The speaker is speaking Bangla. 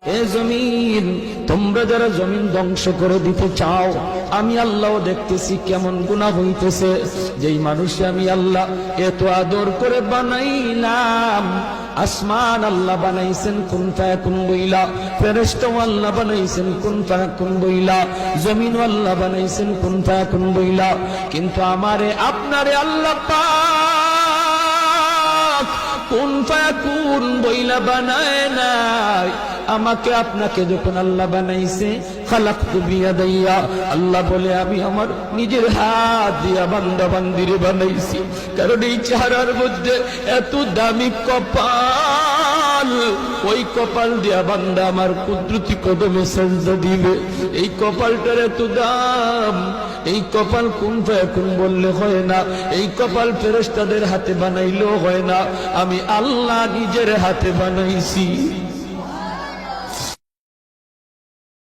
এ জমিন, তোমরা যারা জমিন ধ্বংস করে দিতে চাও, আমি আল্লাহ দেখতেছি কেমন গুনাহ হইতেছে। যেই মানুষে আমি আল্লাহ এত আদর করে বানাইলাম, আসমান আল্লাহ বানাইছেন কুন ফায়াকুন বইলা, ফেরেশতা আল্লাহ বানাইছেন কুন ফায়াকুন বইলা, জমিন আল্লাহ বানাইছেন কুন ফায়াকুন বইলা, কিন্তু আমারে আপনারে আল্লাহ পাক কুন ফায়াকুন বইলা বানায় নাই। আমাকে আপনাকে যখন আল্লাহ বানাইছে, খালাকতু বিয়াদাইয়া, আল্লাহ বলে আমি আমার নিজের হাত দিয়া বান্দা বান্দিরে বানাইছি। কারণ এই চেহারার মধ্যে এত দামি কপাল, ওই কপাল দিয়া বান্দা আমার কুদরতি কদমে সেজদা দিবে। এই কপালটার এত দাম। এই কপাল কুন ফায়াকুন বললে হয় না, এই কপাল ফেরেশতাদের হাতে বানাইলেও হয় না, আমি আল্লাহ নিজের হাতে বানাইছি।